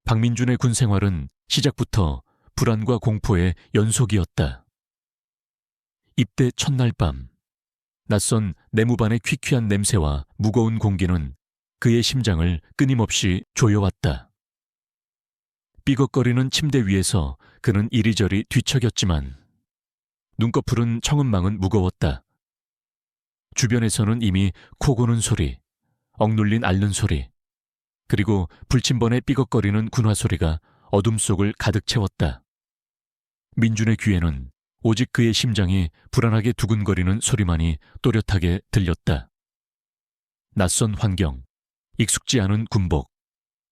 박민준의 군 생활은 시작부터 불안과 공포의 연속이었다. 입대 첫날 밤, 낯선 내무반의 퀴퀴한 냄새와 무거운 공기는 그의 심장을 끊임없이 조여왔다. 삐걱거리는 침대 위에서 그는 이리저리 뒤척였지만 눈꺼풀은 청은망은 무거웠다. 주변에서는 이미 코 고는 소리, 억눌린 앓는 소리, 그리고 불침번에 삐걱거리는 군화 소리가 어둠 속을 가득 채웠다. 민준의 귀에는 오직 그의 심장이 불안하게 두근거리는 소리만이 또렷하게 들렸다. 낯선 환경, 익숙지 않은 군복,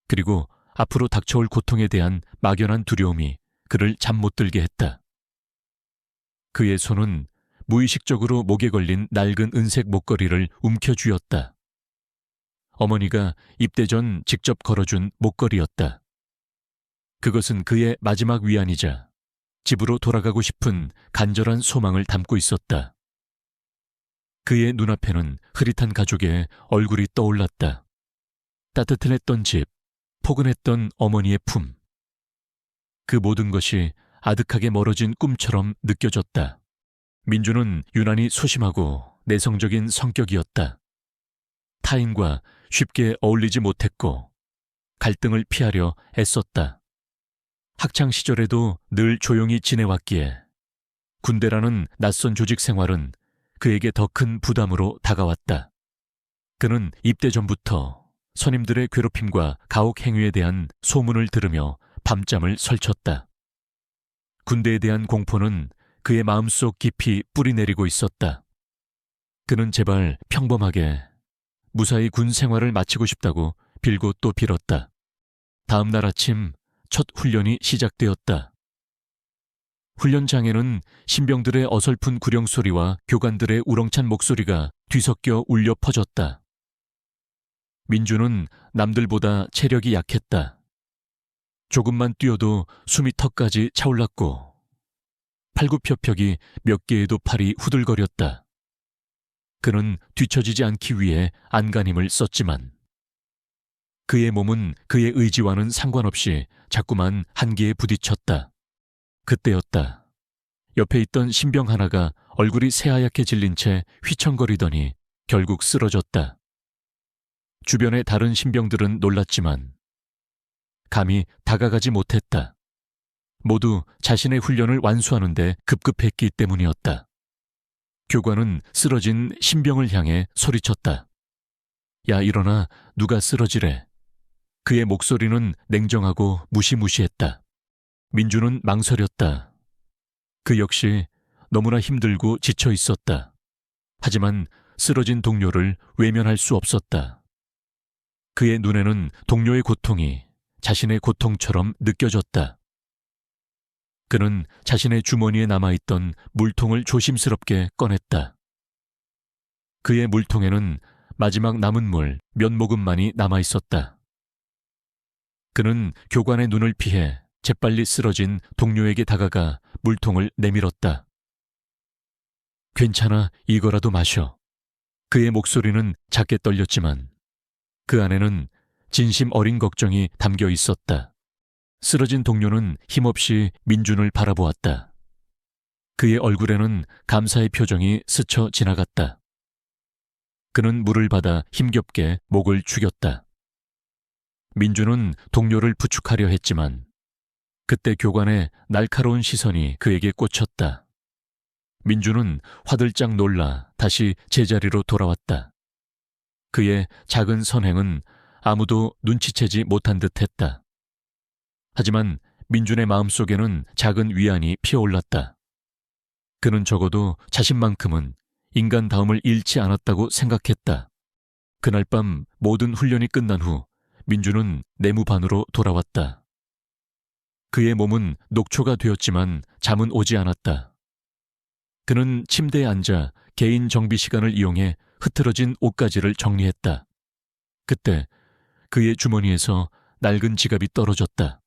그리고 앞으로 닥쳐올 고통에 대한 막연한 두려움이 그를 잠 못 들게 했다. 그의 손은 무의식적으로 목에 걸린 낡은 은색 목걸이를 움켜쥐었다. 어머니가 입대 전 직접 걸어준 목걸이였다. 그것은 그의 마지막 위안이자 집으로 돌아가고 싶은 간절한 소망을 담고 있었다. 그의 눈앞에는 흐릿한 가족의 얼굴이 떠올랐다. 따뜻했던 집, 포근했던 어머니의 품. 그 모든 것이 아득하게 멀어진 꿈처럼 느껴졌다. 민주는 유난히 소심하고 내성적인 성격이었다. 타인과 쉽게 어울리지 못했고 갈등을 피하려 애썼다. 학창 시절에도 늘 조용히 지내왔기에 군대라는 낯선 조직 생활은 그에게 더 큰 부담으로 다가왔다. 그는 입대 전부터 선임들의 괴롭힘과 가혹 행위에 대한 소문을 들으며 밤잠을 설쳤다. 군대에 대한 공포는 그의 마음속 깊이 뿌리내리고 있었다. 그는 제발 평범하게 무사히 군 생활을 마치고 싶다고 빌고 또 빌었다. 다음 날 아침 첫 훈련이 시작되었다. 훈련장에는 신병들의 어설픈 구령소리와 교관들의 우렁찬 목소리가 뒤섞여 울려 퍼졌다. 민주는 남들보다 체력이 약했다. 조금만 뛰어도 숨이 턱까지 차올랐고 팔굽혀펴기 몇 개에도 팔이 후들거렸다. 그는 뒤처지지 않기 위해 안간힘을 썼지만 그의 몸은 그의 의지와는 상관없이 자꾸만 한계에 부딪혔다. 그때였다. 옆에 있던 신병 하나가 얼굴이 새하얗게 질린 채 휘청거리더니 결국 쓰러졌다. 주변의 다른 신병들은 놀랐지만 감히 다가가지 못했다. 모두 자신의 훈련을 완수하는데 급급했기 때문이었다. 교관은 쓰러진 신병을 향해 소리쳤다. 야, 일어나, 누가 쓰러지래. 그의 목소리는 냉정하고 무시무시했다. 민주는 망설였다. 그 역시 너무나 힘들고 지쳐 있었다. 하지만 쓰러진 동료를 외면할 수 없었다. 그의 눈에는 동료의 고통이 자신의 고통처럼 느껴졌다. 그는 자신의 주머니에 남아있던 물통을 조심스럽게 꺼냈다. 그의 물통에는 마지막 남은 물 몇 모금만이 남아있었다. 그는 교관의 눈을 피해 재빨리 쓰러진 동료에게 다가가 물통을 내밀었다. 괜찮아, 이거라도 마셔. 그의 목소리는 작게 떨렸지만 그 안에는 진심 어린 걱정이 담겨 있었다. 쓰러진 동료는 힘없이 민준을 바라보았다. 그의 얼굴에는 감사의 표정이 스쳐 지나갔다. 그는 물을 받아 힘겹게 목을 죽였다. 민준은 동료를 부축하려 했지만 그때 교관의 날카로운 시선이 그에게 꽂혔다. 민준은 화들짝 놀라 다시 제자리로 돌아왔다. 그의 작은 선행은 아무도 눈치채지 못한 듯했다. 하지만 민준의 마음속에는 작은 위안이 피어올랐다. 그는 적어도 자신만큼은 인간다움을 잃지 않았다고 생각했다. 그날 밤 모든 훈련이 끝난 후 민준은 내무반으로 돌아왔다. 그의 몸은 녹초가 되었지만 잠은 오지 않았다. 그는 침대에 앉아 개인 정비 시간을 이용해 흐트러진 옷가지를 정리했다. 그때 그의 주머니에서 낡은 지갑이 떨어졌다.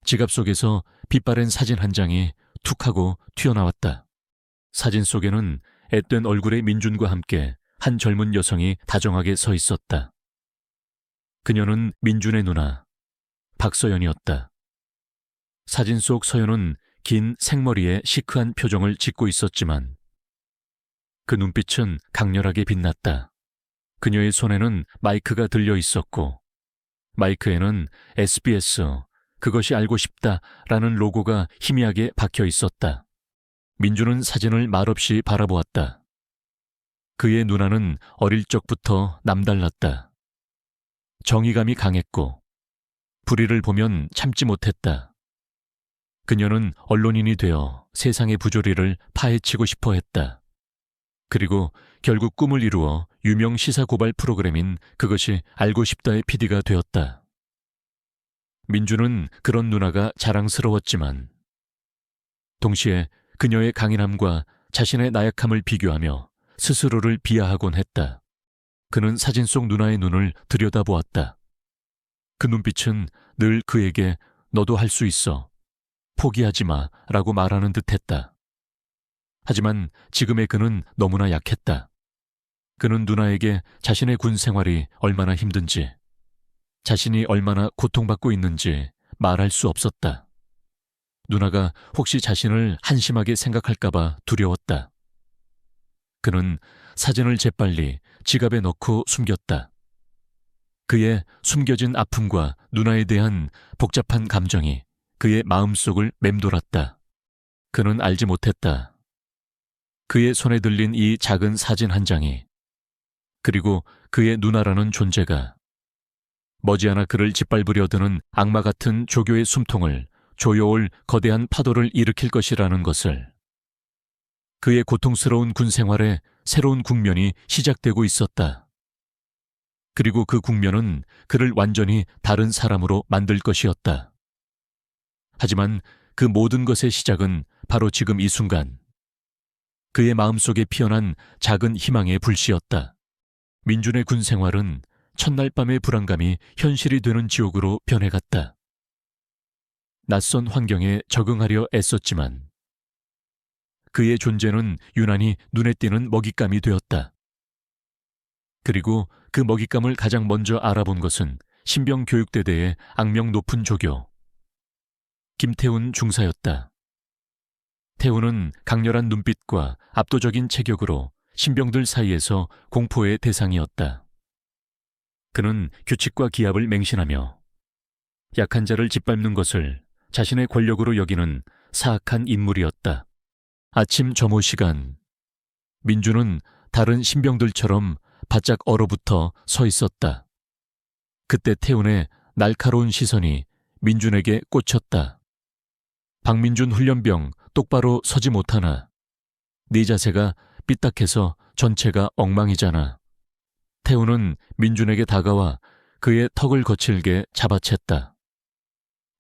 지갑 속에서 빛바랜 사진 한 장이 툭 하고 튀어나왔다. 사진 속에는 앳된 얼굴의 민준과 함께 한 젊은 여성이 다정하게 서 있었다. 그녀는 민준의 누나, 박서연이었다. 사진 속 서연은 긴 생머리에 시크한 표정을 짓고 있었지만 그 눈빛은 강렬하게 빛났다. 그녀의 손에는 마이크가 들려 있었고 마이크에는 SBS, 그것이 알고 싶다라는 로고가 희미하게 박혀 있었다. 민주는 사진을 말없이 바라보았다. 그의 눈안은 어릴 적부터 남달랐다. 정의감이 강했고 불의를 보면 참지 못했다. 그녀는 언론인이 되어 세상의 부조리를 파헤치고 싶어 했다. 그리고 결국 꿈을 이루어 유명 시사 고발 프로그램인 그것이 알고 싶다의 PD가 되었다. 민주는 그런 누나가 자랑스러웠지만 동시에 그녀의 강인함과 자신의 나약함을 비교하며 스스로를 비하하곤 했다. 그는 사진 속 누나의 눈을 들여다보았다. 그 눈빛은 늘 그에게 너도 할 수 있어, 포기하지 마 라고 말하는 듯했다. 하지만 지금의 그는 너무나 약했다. 그는 누나에게 자신의 군 생활이 얼마나 힘든지, 자신이 얼마나 고통받고 있는지 말할 수 없었다. 누나가 혹시 자신을 한심하게 생각할까봐 두려웠다. 그는 사진을 재빨리 지갑에 넣고 숨겼다. 그의 숨겨진 아픔과 누나에 대한 복잡한 감정이 그의 마음속을 맴돌았다. 그는 알지 못했다. 그의 손에 들린 이 작은 사진 한 장이, 그리고 그의 누나라는 존재가 머지않아 그를 짓밟으려 드는 악마 같은 조교의 숨통을 조여올 거대한 파도를 일으킬 것이라는 것을, 그의 고통스러운 군 생활에 새로운 국면이 시작되고 있었다. 그리고 그 국면은 그를 완전히 다른 사람으로 만들 것이었다. 하지만 그 모든 것의 시작은 바로 지금 이 순간, 그의 마음속에 피어난 작은 희망의 불씨였다. 민준의 군 생활은 첫날 밤의 불안감이 현실이 되는 지옥으로 변해갔다. 낯선 환경에 적응하려 애썼지만 그의 존재는 유난히 눈에 띄는 먹잇감이 되었다. 그리고 그 먹잇감을 가장 먼저 알아본 것은 신병교육대대의 악명 높은 조교 김태훈 중사였다. 태훈은 강렬한 눈빛과 압도적인 체격으로 신병들 사이에서 공포의 대상이었다. 그는 규칙과 기합을 맹신하며 약한 자를 짓밟는 것을 자신의 권력으로 여기는 사악한 인물이었다. 아침 점호 시간, 민주는 다른 신병들처럼 바짝 얼어붙어 서 있었다. 그때 태훈의 날카로운 시선이 민준에게 꽂혔다. 박민준 훈련병 똑바로 서지 못하나? 네 자세가 삐딱해서 전체가 엉망이잖아. 태훈은 민준에게 다가와 그의 턱을 거칠게 잡아챘다.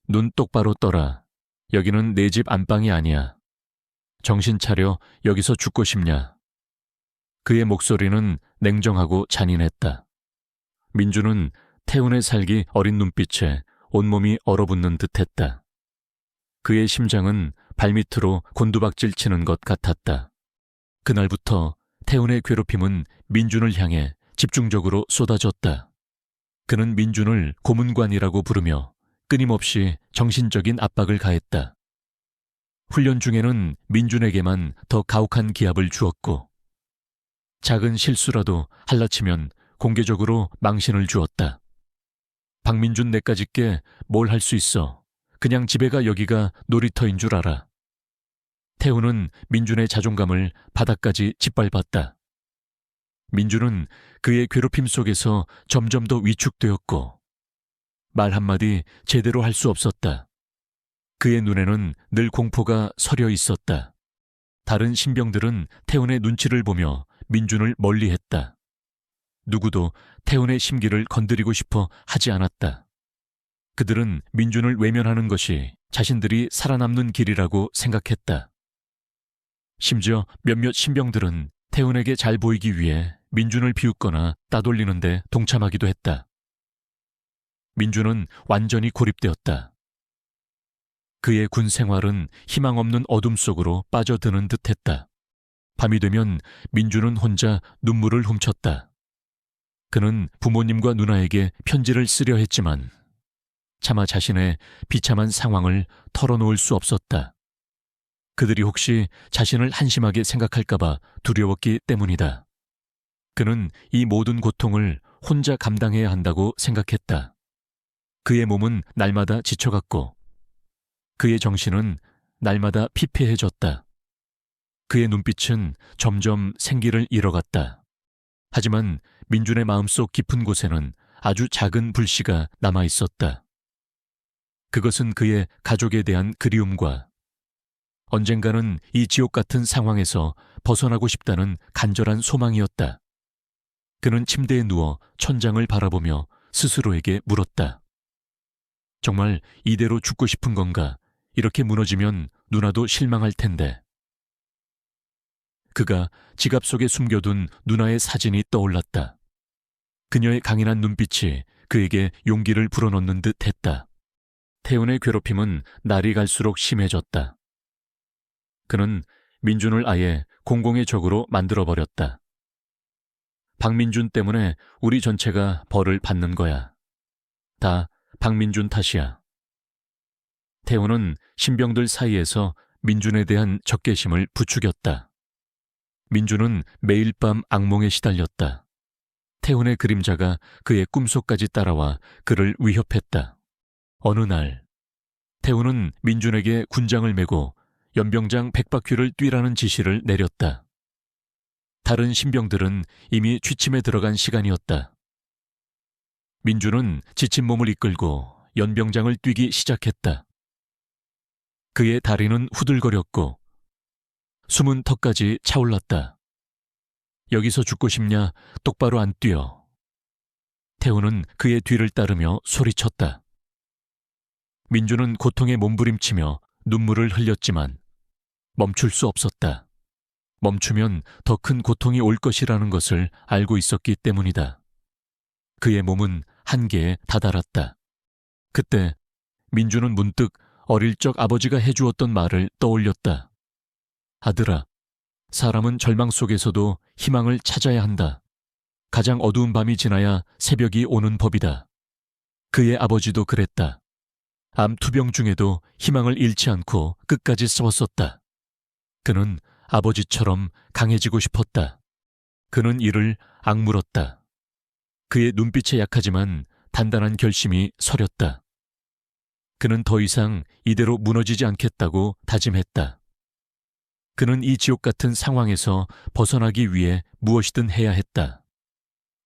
눈 똑바로 떠라. 여기는 내 집 안방이 아니야. 정신 차려. 여기서 죽고 싶냐? 그의 목소리는 냉정하고 잔인했다. 민주는 태훈의 살기 어린 눈빛에 온몸이 얼어붙는 듯했다. 그의 심장은 발밑으로 곤두박질 치는 것 같았다. 그날부터 태훈의 괴롭힘은 민준을 향해 집중적으로 쏟아졌다. 그는 민준을 고문관이라고 부르며 끊임없이 정신적인 압박을 가했다. 훈련 중에는 민준에게만 더 가혹한 기합을 주었고 작은 실수라도 할라치면 공개적으로 망신을 주었다. 박민준 내까짓게 뭘 할 수 있어. 그냥 집에 가. 여기가 놀이터인 줄 알아. 태훈은 민준의 자존감을 바닥까지 짓밟았다. 민준은 그의 괴롭힘 속에서 점점 더 위축되었고 말 한마디 제대로 할 수 없었다. 그의 눈에는 늘 공포가 서려 있었다. 다른 신병들은 태훈의 눈치를 보며 민준을 멀리했다. 누구도 태훈의 심기를 건드리고 싶어 하지 않았다. 그들은 민준을 외면하는 것이 자신들이 살아남는 길이라고 생각했다. 심지어 몇몇 신병들은 태훈에게 잘 보이기 위해 민준을 비웃거나 따돌리는데 동참하기도 했다. 민준은 완전히 고립되었다. 그의 군 생활은 희망 없는 어둠 속으로 빠져드는 듯했다. 밤이 되면 민준은 혼자 눈물을 훔쳤다. 그는 부모님과 누나에게 편지를 쓰려 했지만 차마 자신의 비참한 상황을 털어놓을 수 없었다. 그들이 혹시 자신을 한심하게 생각할까봐 두려웠기 때문이다. 그는 이 모든 고통을 혼자 감당해야 한다고 생각했다. 그의 몸은 날마다 지쳐갔고 그의 정신은 날마다 피폐해졌다. 그의 눈빛은 점점 생기를 잃어갔다. 하지만 민준의 마음속 깊은 곳에는 아주 작은 불씨가 남아있었다. 그것은 그의 가족에 대한 그리움과 언젠가는 이 지옥 같은 상황에서 벗어나고 싶다는 간절한 소망이었다. 그는 침대에 누워 천장을 바라보며 스스로에게 물었다. 정말 이대로 죽고 싶은 건가? 이렇게 무너지면 누나도 실망할 텐데. 그가 지갑 속에 숨겨둔 누나의 사진이 떠올랐다. 그녀의 강인한 눈빛이 그에게 용기를 불어넣는 듯 했다. 태훈의 괴롭힘은 날이 갈수록 심해졌다. 그는 민준을 아예 공공의 적으로 만들어버렸다. 박민준 때문에 우리 전체가 벌을 받는 거야. 다 박민준 탓이야. 태훈은 신병들 사이에서 민준에 대한 적개심을 부추겼다. 민준은 매일 밤 악몽에 시달렸다. 태훈의 그림자가 그의 꿈속까지 따라와 그를 위협했다. 어느 날 태훈은 민준에게 군장을 메고 연병장 100바퀴를 뛰라는 지시를 내렸다. 다른 신병들은 이미 취침에 들어간 시간이었다. 민준은 지친 몸을 이끌고 연병장을 뛰기 시작했다. 그의 다리는 후들거렸고 숨은 턱까지 차올랐다. 여기서 죽고 싶냐? 똑바로 안 뛰어. 태훈은 그의 뒤를 따르며 소리쳤다. 민준은 고통에 몸부림치며 눈물을 흘렸지만 멈출 수 없었다. 멈추면 더 큰 고통이 올 것이라는 것을 알고 있었기 때문이다. 그의 몸은 한계에 다다랐다. 그때 민준은 문득 어릴 적 아버지가 해주었던 말을 떠올렸다. 아들아, 사람은 절망 속에서도 희망을 찾아야 한다. 가장 어두운 밤이 지나야 새벽이 오는 법이다. 그의 아버지도 그랬다. 암 투병 중에도 희망을 잃지 않고 끝까지 싸웠었다. 그는 아버지처럼 강해지고 싶었다. 그는 이를 악물었다. 그의 눈빛에 약하지만 단단한 결심이 서렸다. 그는 더 이상 이대로 무너지지 않겠다고 다짐했다. 그는 이 지옥 같은 상황에서 벗어나기 위해 무엇이든 해야 했다.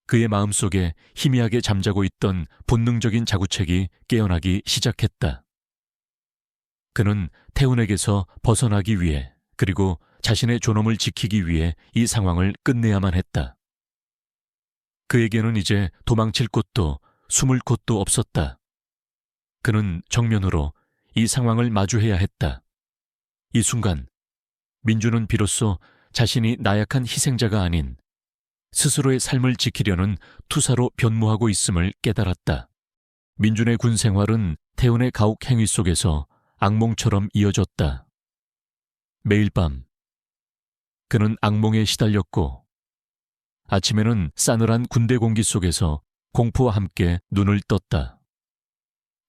그의 마음속에 희미하게 잠자고 있던 본능적인 자구책이 깨어나기 시작했다. 그는 태훈에게서 벗어나기 위해 그리고 자신의 존엄을 지키기 위해 이 상황을 끝내야만 했다. 그에게는 이제 도망칠 곳도 숨을 곳도 없었다. 그는 정면으로 이 상황을 마주해야 했다. 이 순간 민준은 비로소 자신이 나약한 희생자가 아닌 스스로의 삶을 지키려는 투사로 변모하고 있음을 깨달았다. 민준의 군 생활은 태훈의 가혹 행위 속에서 악몽처럼 이어졌다. 매일 밤 그는 악몽에 시달렸고 아침에는 싸늘한 군대 공기 속에서 공포와 함께 눈을 떴다.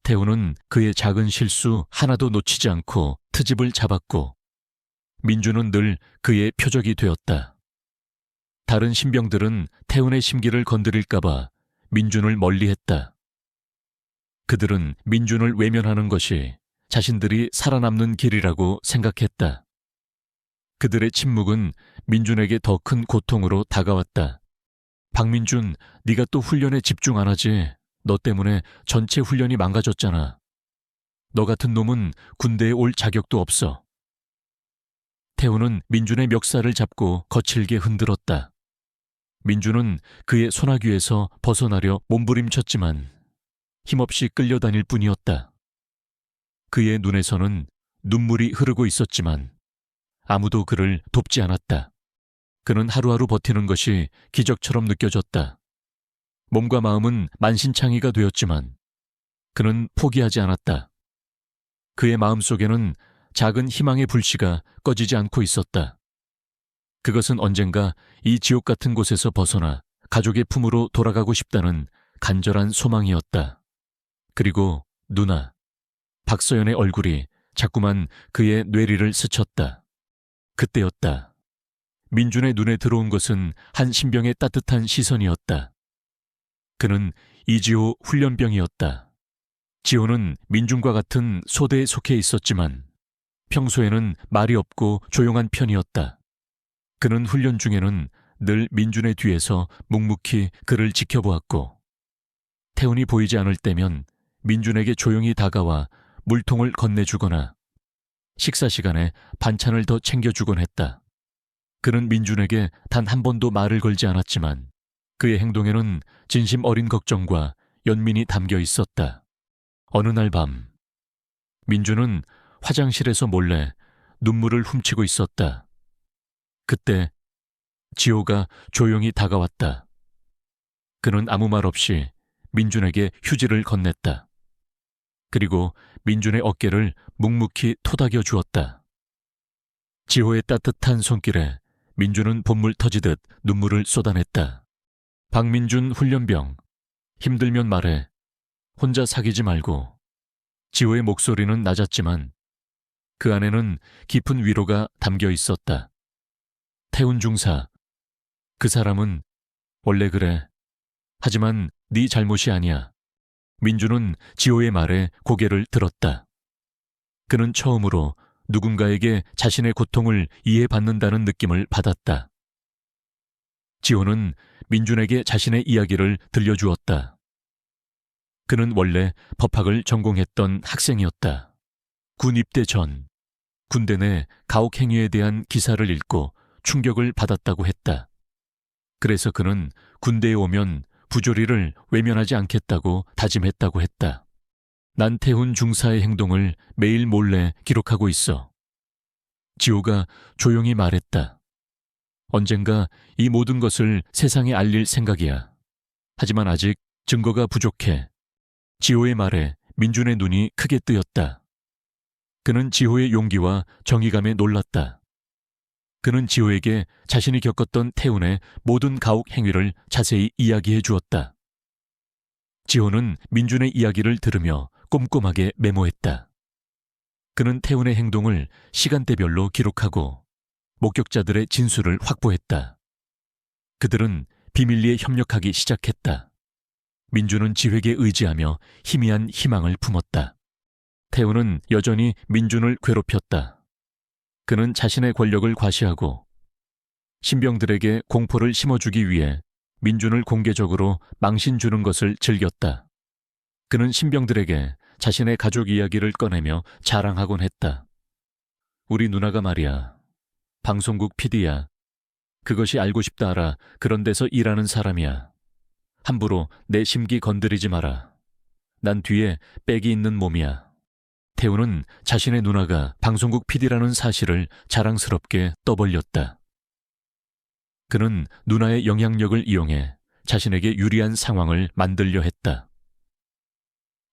태훈은 그의 작은 실수 하나도 놓치지 않고 트집을 잡았고 민준은 늘 그의 표적이 되었다. 다른 신병들은 태훈의 심기를 건드릴까봐 민준을 멀리했다. 그들은 민준을 외면하는 것이 자신들이 살아남는 길이라고 생각했다. 그들의 침묵은 민준에게 더 큰 고통으로 다가왔다. 박민준, 네가 또 훈련에 집중 안 하지? 너 때문에 전체 훈련이 망가졌잖아. 너 같은 놈은 군대에 올 자격도 없어. 태훈은 민준의 멱살을 잡고 거칠게 흔들었다. 민준은 그의 소나귀에서 벗어나려 몸부림쳤지만 힘없이 끌려다닐 뿐이었다. 그의 눈에서는 눈물이 흐르고 있었지만 아무도 그를 돕지 않았다. 그는 하루하루 버티는 것이 기적처럼 느껴졌다. 몸과 마음은 만신창이가 되었지만 그는 포기하지 않았다. 그의 마음속에는 작은 희망의 불씨가 꺼지지 않고 있었다. 그것은 언젠가 이 지옥 같은 곳에서 벗어나 가족의 품으로 돌아가고 싶다는 간절한 소망이었다. 그리고 누나. 박서연의 얼굴이 자꾸만 그의 뇌리를 스쳤다. 그때였다. 민준의 눈에 들어온 것은 한 신병의 따뜻한 시선이었다. 그는 이지호 훈련병이었다. 지호는 민준과 같은 소대에 속해 있었지만 평소에는 말이 없고 조용한 편이었다. 그는 훈련 중에는 늘 민준의 뒤에서 묵묵히 그를 지켜보았고 태훈이 보이지 않을 때면 민준에게 조용히 다가와 물통을 건네주거나 식사 시간에 반찬을 더 챙겨주곤 했다. 그는 민준에게 단 한 번도 말을 걸지 않았지만 그의 행동에는 진심 어린 걱정과 연민이 담겨 있었다. 어느 날 밤, 민준은 화장실에서 몰래 눈물을 훔치고 있었다. 그때 지호가 조용히 다가왔다. 그는 아무 말 없이 민준에게 휴지를 건넸다. 그리고 민준의 어깨를 묵묵히 토닥여 주었다. 지호의 따뜻한 손길에 민준은 봇물 터지듯 눈물을 쏟아냈다. 박민준 훈련병, 힘들면 말해. 혼자 사귀지 말고. 지호의 목소리는 낮았지만 그 안에는 깊은 위로가 담겨 있었다. 태훈 중사, 그 사람은 원래 그래. 하지만 네 잘못이 아니야. 민준은 지호의 말에 고개를 들었다. 그는 처음으로 누군가에게 자신의 고통을 이해받는다는 느낌을 받았다. 지호는 민준에게 자신의 이야기를 들려주었다. 그는 원래 법학을 전공했던 학생이었다. 군 입대 전 군대 내 가혹행위에 대한 기사를 읽고 충격을 받았다고 했다. 그래서 그는 군대에 오면 부조리를 외면하지 않겠다고 다짐했다고 했다. 난태훈 중사의 행동을 매일 몰래 기록하고 있어. 지호가 조용히 말했다. 언젠가 이 모든 것을 세상에 알릴 생각이야. 하지만 아직 증거가 부족해. 지호의 말에 민준의 눈이 크게 뜨였다. 그는 지호의 용기와 정의감에 놀랐다. 그는 지호에게 자신이 겪었던 태훈의 모든 가혹 행위를 자세히 이야기해 주었다. 지호는 민준의 이야기를 들으며 꼼꼼하게 메모했다. 그는 태훈의 행동을 시간대별로 기록하고 목격자들의 진술을 확보했다. 그들은 비밀리에 협력하기 시작했다. 민준은 지회에 의지하며 희미한 희망을 품었다. 태훈은 여전히 민준을 괴롭혔다. 그는 자신의 권력을 과시하고 신병들에게 공포를 심어주기 위해 민준을 공개적으로 망신 주는 것을 즐겼다. 그는 신병들에게 자신의 가족 이야기를 꺼내며 자랑하곤 했다. 우리 누나가 말이야. 방송국 PD야. 그것이 알고 싶다 알아. 그런 데서 일하는 사람이야. 함부로 내 심기 건드리지 마라. 난 뒤에 빽이 있는 몸이야. 태훈은 자신의 누나가 방송국 PD라는 사실을 자랑스럽게 떠벌렸다. 그는 누나의 영향력을 이용해 자신에게 유리한 상황을 만들려 했다.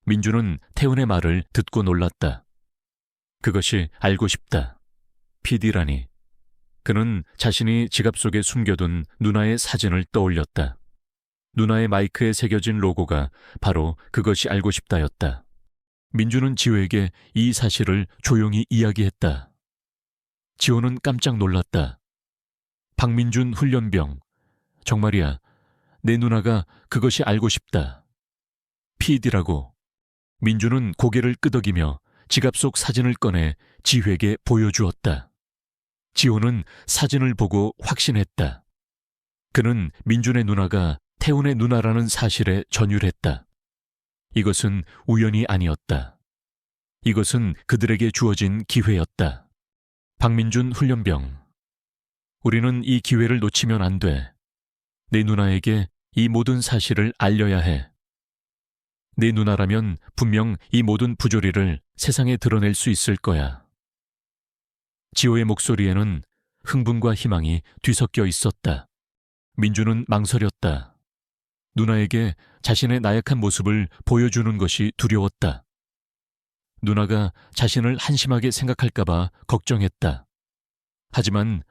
민준은 태훈의 말을 듣고 놀랐다. 그것이 알고 싶다. PD라니. 그는 자신이 지갑 속에 숨겨둔 누나의 사진을 떠올렸다. 누나의 마이크에 새겨진 로고가 바로 그것이 알고 싶다였다. 민준은 지호에게 이 사실을 조용히 이야기했다. 지호는 깜짝 놀랐다. 박민준 훈련병, 정말이야. 내 누나가 그것이 알고 싶다. PD라고. 민준은 고개를 끄덕이며 지갑 속 사진을 꺼내 지회에게 보여주었다. 지호는 사진을 보고 확신했다. 그는 민준의 누나가 태훈의 누나라는 사실에 전율했다. 이것은 우연이 아니었다. 이것은 그들에게 주어진 기회였다. 박민준 훈련병, 우리는 이 기회를 놓치면 안 돼. 내 누나에게 이 모든 사실을 알려야 해. 내 누나라면 분명 이 모든 부조리를 세상에 드러낼 수 있을 거야. 지호의 목소리에는 흥분과 희망이 뒤섞여 있었다. 민준은 망설였다. 누나에게 자신의 나약한 모습을 보여주는 것이 두려웠다. 누나가 자신을 한심하게 생각할까봐 걱정했다. 하지만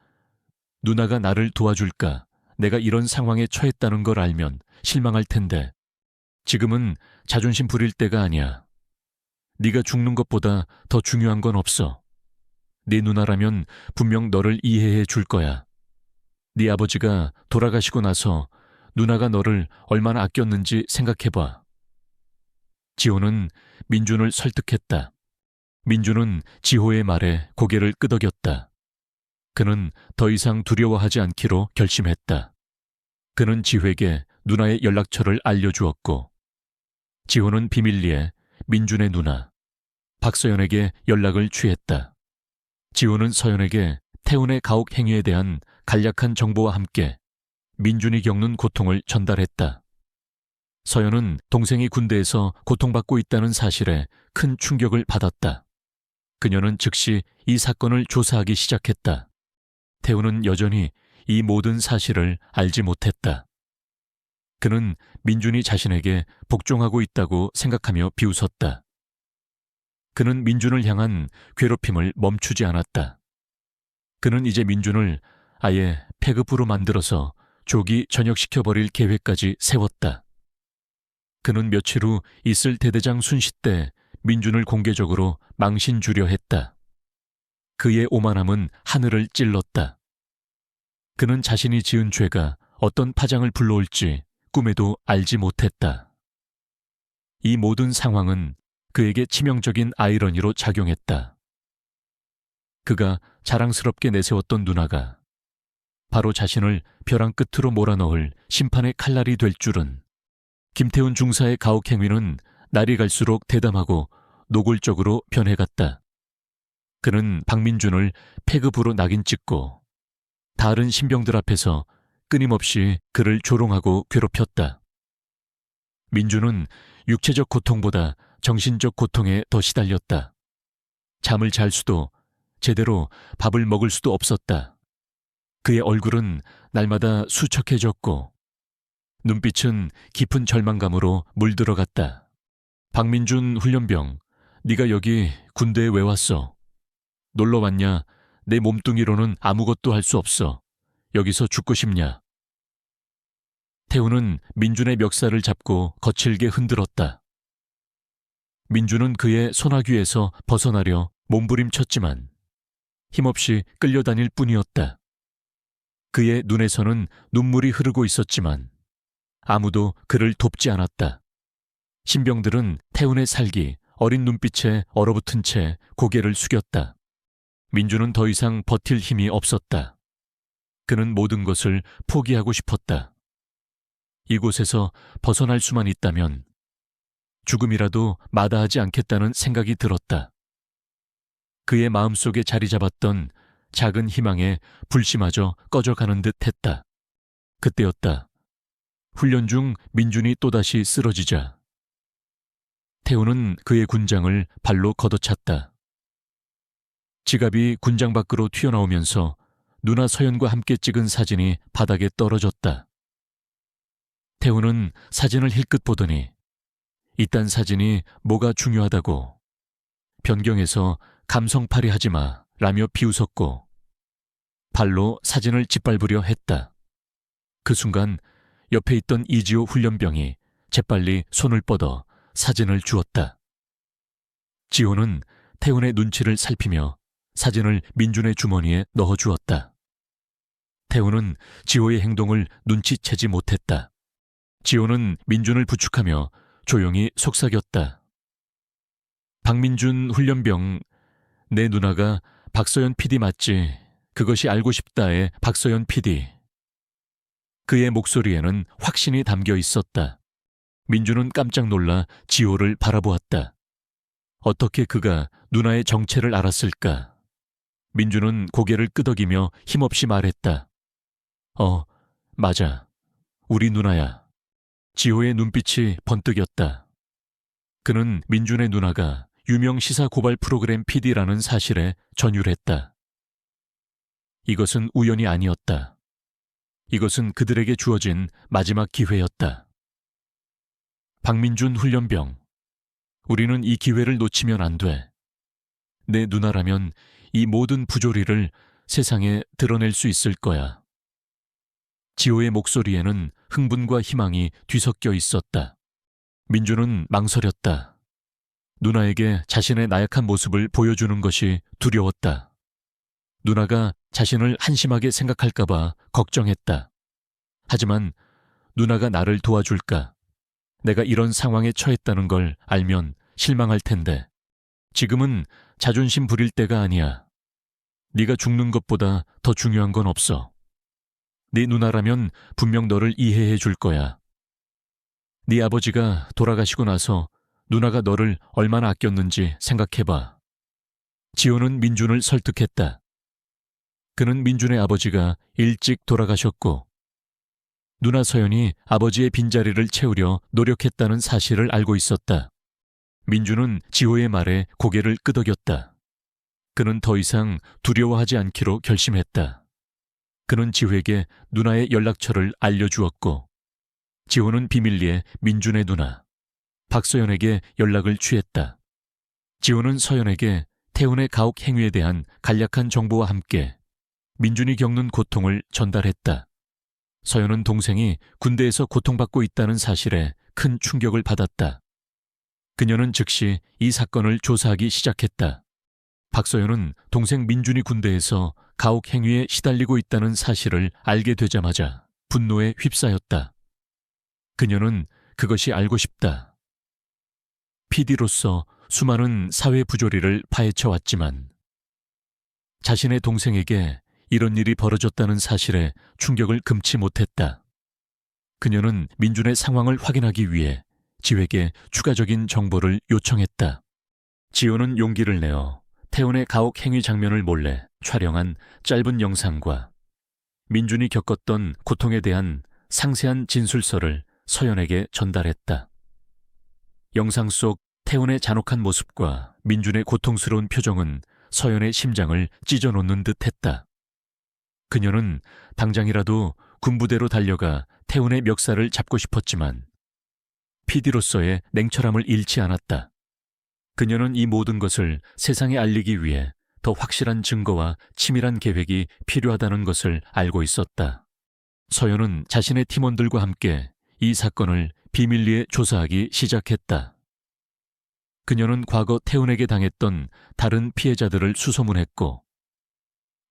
누나가 나를 도와줄까, 내가 이런 상황에 처했다는 걸 알면 실망할 텐데 지금은 자존심 부릴 때가 아니야. 네가 죽는 것보다 더 중요한 건 없어. 네 누나라면 분명 너를 이해해 줄 거야. 네 아버지가 돌아가시고 나서 누나가 너를 얼마나 아꼈는지 생각해봐. 지호는 민준을 설득했다. 민준은 지호의 말에 고개를 끄덕였다. 그는 더 이상 두려워하지 않기로 결심했다. 그는 지호에게 누나의 연락처를 알려주었고, 지호는 비밀리에 민준의 누나, 박서연에게 연락을 취했다. 지호는 서연에게 태훈의 가혹 행위에 대한 간략한 정보와 함께 민준이 겪는 고통을 전달했다. 서연은 동생이 군대에서 고통받고 있다는 사실에 큰 충격을 받았다. 그녀는 즉시 이 사건을 조사하기 시작했다. 태훈은 여전히 이 모든 사실을 알지 못했다. 그는 민준이 자신에게 복종하고 있다고 생각하며 비웃었다. 그는 민준을 향한 괴롭힘을 멈추지 않았다. 그는 이제 민준을 아예 폐급으로 만들어서 조기 전역시켜버릴 계획까지 세웠다. 그는 며칠 후 있을 대대장 순시 때 민준을 공개적으로 망신 주려 했다. 그의 오만함은 하늘을 찔렀다. 그는 자신이 지은 죄가 어떤 파장을 불러올지 꿈에도 알지 못했다. 이 모든 상황은 그에게 치명적인 아이러니로 작용했다. 그가 자랑스럽게 내세웠던 누나가 바로 자신을 벼랑 끝으로 몰아넣을 심판의 칼날이 될 줄은. 김태훈 중사의 가혹 행위는 날이 갈수록 대담하고 노골적으로 변해갔다. 그는 박민준을 폐급으로 낙인 찍고 다른 신병들 앞에서 끊임없이 그를 조롱하고 괴롭혔다. 민준은 육체적 고통보다 정신적 고통에 더 시달렸다. 잠을 잘 수도 제대로 밥을 먹을 수도 없었다. 그의 얼굴은 날마다 수척해졌고 눈빛은 깊은 절망감으로 물들어갔다. 박민준 훈련병, 네가 여기 군대에 왜 왔어? 놀러 왔냐? 내 몸뚱이로는 아무것도 할 수 없어. 여기서 죽고 싶냐? 태훈은 민준의 멱살을 잡고 거칠게 흔들었다. 민준은 그의 손아귀에서 벗어나려 몸부림쳤지만 힘없이 끌려다닐 뿐이었다. 그의 눈에서는 눈물이 흐르고 있었지만 아무도 그를 돕지 않았다. 신병들은 태훈의 살기, 어린 눈빛에 얼어붙은 채 고개를 숙였다. 민준은 더 이상 버틸 힘이 없었다. 그는 모든 것을 포기하고 싶었다. 이곳에서 벗어날 수만 있다면 죽음이라도 마다하지 않겠다는 생각이 들었다. 그의 마음속에 자리 잡았던 작은 희망에 불씨마저 꺼져가는 듯 했다. 그때였다. 훈련 중 민준이 또다시 쓰러지자 태훈은 그의 군장을 발로 걷어찼다. 지갑이 군장 밖으로 튀어나오면서 누나 서연과 함께 찍은 사진이 바닥에 떨어졌다. 태훈은 사진을 힐끗 보더니 이딴 사진이 뭐가 중요하다고 변경해서 감성팔이 하지마 라며 비웃었고 발로 사진을 짓밟으려 했다. 그 순간 옆에 있던 이지호 훈련병이 재빨리 손을 뻗어 사진을 주었다. 지호는 태훈의 눈치를 살피며 사진을 민준의 주머니에 넣어주었다. 태훈은 지호의 행동을 눈치채지 못했다. 지호는 민준을 부축하며 조용히 속삭였다. 박민준 훈련병, 내 누나가 박서연 PD 맞지? 그것이 알고 싶다의 박서연 PD. 그의 목소리에는 확신이 담겨 있었다. 민준은 깜짝 놀라 지호를 바라보았다. 어떻게 그가 누나의 정체를 알았을까? 민준은 고개를 끄덕이며 힘없이 말했다. 맞아. 우리 누나야. 지호의 눈빛이 번뜩였다. 그는 민준의 누나가 유명 시사 고발 프로그램 PD라는 사실에 전율했다. 이것은 우연이 아니었다. 이것은 그들에게 주어진 마지막 기회였다. 박민준 훈련병, 우리는 이 기회를 놓치면 안 돼. 내 누나라면 이 모든 부조리를 세상에 드러낼 수 있을 거야. 지호의 목소리에는 흥분과 희망이 뒤섞여 있었다. 민준은 망설였다. 누나에게 자신의 나약한 모습을 보여주는 것이 두려웠다. 누나가 자신을 한심하게 생각할까봐 걱정했다. 하지만 누나가 나를 도와줄까? 내가 이런 상황에 처했다는 걸 알면 실망할 텐데. 지금은 자존심 부릴 때가 아니야. 네가 죽는 것보다 더 중요한 건 없어. 네 누나라면 분명 너를 이해해 줄 거야. 네 아버지가 돌아가시고 나서 누나가 너를 얼마나 아꼈는지 생각해봐. 지호는 민준을 설득했다. 그는 민준의 아버지가 일찍 돌아가셨고 누나 서연이 아버지의 빈자리를 채우려 노력했다는 사실을 알고 있었다. 민준은 지호의 말에 고개를 끄덕였다. 그는 더 이상 두려워하지 않기로 결심했다. 그는 지호에게 누나의 연락처를 알려주었고 지호는 비밀리에 민준의 누나 박서연에게 연락을 취했다. 지호는 서연에게 태훈의 가혹 행위에 대한 간략한 정보와 함께 민준이 겪는 고통을 전달했다. 서연은 동생이 군대에서 고통받고 있다는 사실에 큰 충격을 받았다. 그녀는 즉시 이 사건을 조사하기 시작했다. 박서연은 동생 민준이 군대에서 가혹 행위에 시달리고 있다는 사실을 알게 되자마자 분노에 휩싸였다. 그녀는 그것이 알고 싶다. PD로서 수많은 사회 부조리를 파헤쳐 왔지만 자신의 동생에게 이런 일이 벌어졌다는 사실에 충격을 금치 못했다. 그녀는 민준의 상황을 확인하기 위해 지호에게 추가적인 정보를 요청했다. 지호는 용기를 내어 태훈의 가혹 행위 장면을 몰래 촬영한 짧은 영상과 민준이 겪었던 고통에 대한 상세한 진술서를 서연에게 전달했다. 영상 속 태훈의 잔혹한 모습과 민준의 고통스러운 표정은 서연의 심장을 찢어놓는 듯했다. 그녀는 당장이라도 군부대로 달려가 태훈의 멱살을 잡고 싶었지만 PD로서의 냉철함을 잃지 않았다. 그녀는 이 모든 것을 세상에 알리기 위해 더 확실한 증거와 치밀한 계획이 필요하다는 것을 알고 있었다. 서연은 자신의 팀원들과 함께 이 사건을 비밀리에 조사하기 시작했다. 그녀는 과거 태훈에게 당했던 다른 피해자들을 수소문했고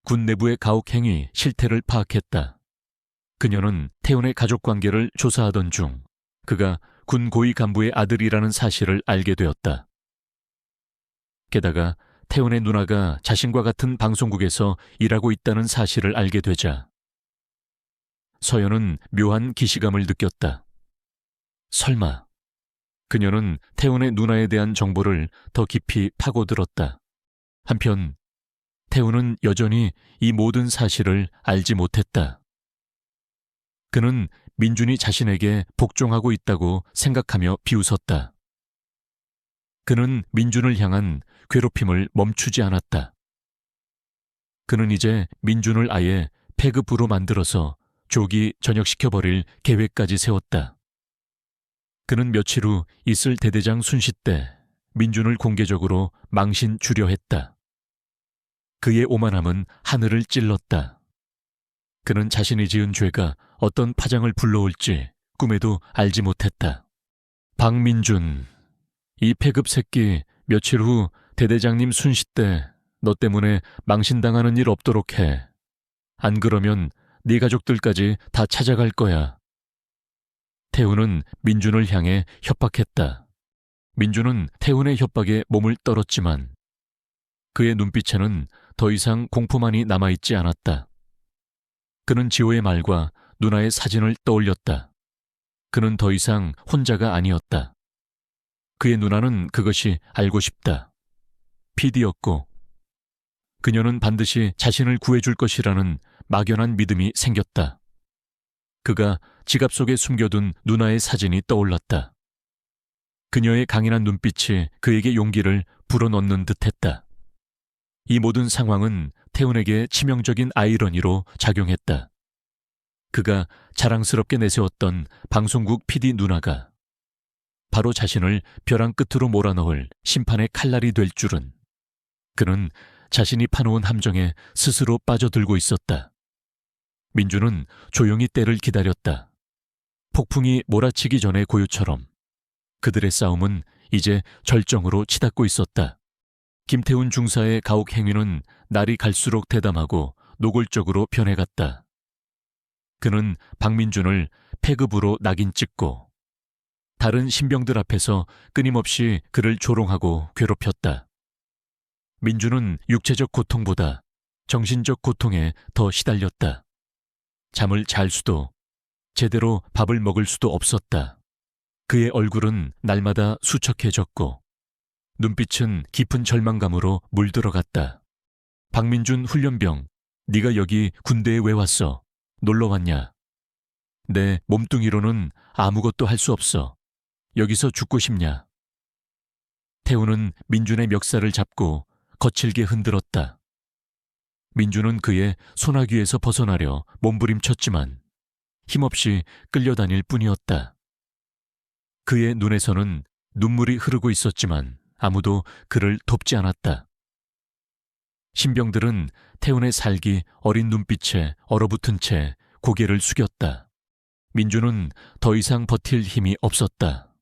군 내부의 가혹 행위 실태를 파악했다. 그녀는 태훈의 가족관계를 조사하던 중 그가 군 고위 간부의 아들이라는 사실을 알게 되었다. 게다가 태훈의 누나가 자신과 같은 방송국에서 일하고 있다는 사실을 알게 되자 서연은 묘한 기시감을 느꼈다. 설마. 그녀는 태훈의 누나에 대한 정보를 더 깊이 파고들었다. 한편 태훈은 여전히 이 모든 사실을 알지 못했다. 그는 민준이 자신에게 복종하고 있다고 생각하며 비웃었다. 그는 민준을 향한 괴롭힘을 멈추지 않았다. 그는 이제 민준을 아예 폐급으로 만들어서 조기 전역시켜버릴 계획까지 세웠다. 그는 며칠 후 있을 대대장 순시 때 민준을 공개적으로 망신 주려 했다. 그의 오만함은 하늘을 찔렀다. 그는 자신이 지은 죄가 어떤 파장을 불러올지 꿈에도 알지 못했다. 박민준, 이 폐급 새끼 며칠 후 대대장님 순시 때 너 때문에 망신당하는 일 없도록 해. 안 그러면 네 가족들까지 다 찾아갈 거야. 태훈은 민준을 향해 협박했다. 민준은 태훈의 협박에 몸을 떨었지만 그의 눈빛에는 더 이상 공포만이 남아있지 않았다. 그는 지호의 말과 누나의 사진을 떠올렸다. 그는 더 이상 혼자가 아니었다. 그의 누나는 그것이 알고 싶다. PD였고 그녀는 반드시 자신을 구해줄 것이라는 막연한 믿음이 생겼다. 그가 지갑 속에 숨겨둔 누나의 사진이 떠올랐다. 그녀의 강인한 눈빛이 그에게 용기를 불어넣는 듯했다. 이 모든 상황은 태훈에게 치명적인 아이러니로 작용했다. 그가 자랑스럽게 내세웠던 방송국 PD 누나가 바로 자신을 벼랑 끝으로 몰아넣을 심판의 칼날이 될 줄은 그는 자신이 파놓은 함정에 스스로 빠져들고 있었다. 민준은 조용히 때를 기다렸다. 폭풍이 몰아치기 전의 고요처럼 그들의 싸움은 이제 절정으로 치닫고 있었다. 김태훈 중사의 가혹 행위는 날이 갈수록 대담하고 노골적으로 변해갔다. 그는 박민준을 폐급으로 낙인 찍고 다른 신병들 앞에서 끊임없이 그를 조롱하고 괴롭혔다. 민준은 육체적 고통보다 정신적 고통에 더 시달렸다. 잠을 잘 수도 제대로 밥을 먹을 수도 없었다. 그의 얼굴은 날마다 수척해졌고 눈빛은 깊은 절망감으로 물들어갔다. 박민준 훈련병, 네가 여기 군대에 왜 왔어? 놀러 왔냐? 내 몸뚱이로는 아무것도 할 수 없어. 여기서 죽고 싶냐? 태우는 민준의 멱살을 잡고 거칠게 흔들었다. 민준은 그의 소나귀에서 벗어나려 몸부림쳤지만 힘없이 끌려다닐 뿐이었다. 그의 눈에서는 눈물이 흐르고 있었지만 아무도 그를 돕지 않았다. 신병들은 태훈의 살기 어린 눈빛에 얼어붙은 채 고개를 숙였다. 민준은 더 이상 버틸 힘이 없었다.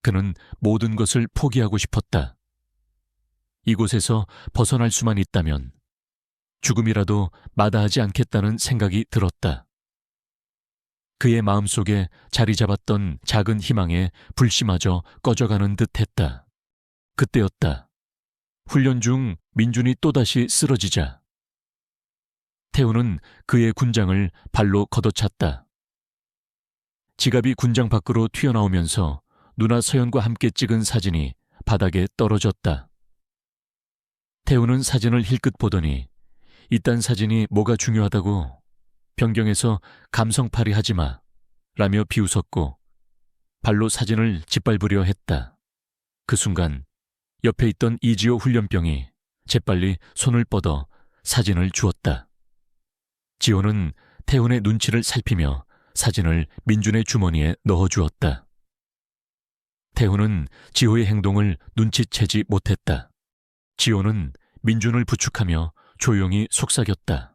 그는 모든 것을 포기하고 싶었다. 이곳에서 벗어날 수만 있다면 죽음이라도 마다하지 않겠다는 생각이 들었다. 그의 마음속에 자리 잡았던 작은 희망의 불씨마저 꺼져가는 듯했다. 그때였다. 훈련 중 민준이 또다시 쓰러지자 태훈은 그의 군장을 발로 걷어찼다. 지갑이 군장 밖으로 튀어나오면서 누나 서연과 함께 찍은 사진이 바닥에 떨어졌다. 태훈은 사진을 힐끗 보더니 이딴 사진이 뭐가 중요하다고 변경해서 감성팔이 하지마 라며 비웃었고 발로 사진을 짓밟으려 했다. 그 순간 옆에 있던 이지호 훈련병이 재빨리 손을 뻗어 사진을 주었다. 지호는 태훈의 눈치를 살피며 사진을 민준의 주머니에 넣어주었다. 태훈은 지호의 행동을 눈치채지 못했다. 지호는 민준을 부축하며 조용히 속삭였다.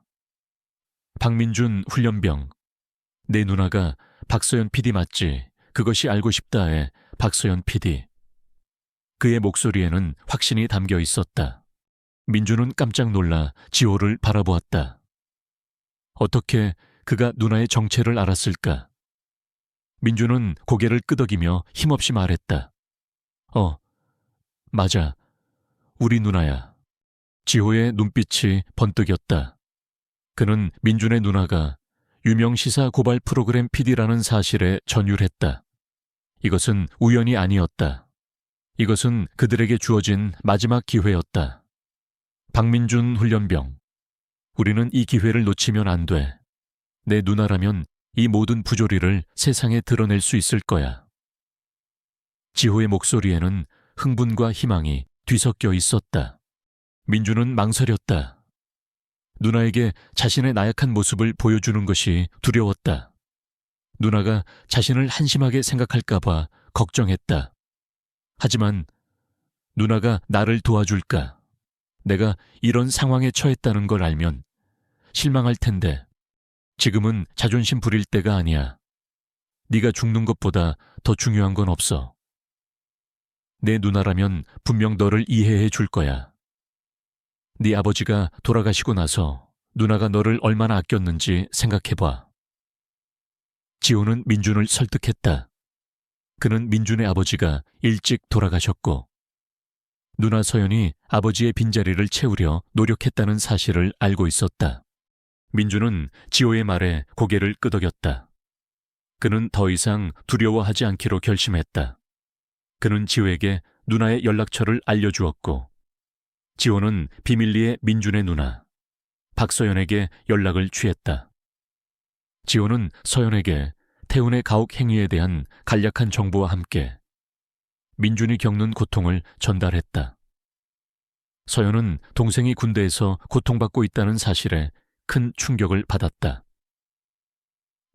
박민준 훈련병, 내 누나가 박서연 PD 맞지? 그것이 알고 싶다에 박서연 PD. 그의 목소리에는 확신이 담겨 있었다. 민준은 깜짝 놀라 지호를 바라보았다. 어떻게 그가 누나의 정체를 알았을까? 민준은 고개를 끄덕이며 힘없이 말했다. 맞아. 우리 누나야. 지호의 눈빛이 번뜩였다. 그는 민준의 누나가 유명 시사 고발 프로그램 PD라는 사실에 전율했다. 이것은 우연이 아니었다. 이것은 그들에게 주어진 마지막 기회였다. 박민준 훈련병, 우리는 이 기회를 놓치면 안 돼. 내 누나라면 이 모든 부조리를 세상에 드러낼 수 있을 거야. 지호의 목소리에는 흥분과 희망이 뒤섞여 있었다. 민준은 망설였다. 누나에게 자신의 나약한 모습을 보여주는 것이 두려웠다. 누나가 자신을 한심하게 생각할까봐 걱정했다. 하지만 누나가 나를 도와줄까? 내가 이런 상황에 처했다는 걸 알면 실망할 텐데 지금은 자존심 부릴 때가 아니야. 네가 죽는 것보다 더 중요한 건 없어. 내 누나라면 분명 너를 이해해 줄 거야. 네 아버지가 돌아가시고 나서 누나가 너를 얼마나 아꼈는지 생각해봐. 지호는 민준을 설득했다. 그는 민준의 아버지가 일찍 돌아가셨고 누나 서연이 아버지의 빈자리를 채우려 노력했다는 사실을 알고 있었다. 민준은 지호의 말에 고개를 끄덕였다. 그는 더 이상 두려워하지 않기로 결심했다. 그는 지호에게 누나의 연락처를 알려주었고 지호는 비밀리에 민준의 누나 박서연에게 연락을 취했다. 지호는 서연에게 태훈의 가혹 행위에 대한 간략한 정보와 함께 민준이 겪는 고통을 전달했다. 서연은 동생이 군대에서 고통받고 있다는 사실에 큰 충격을 받았다.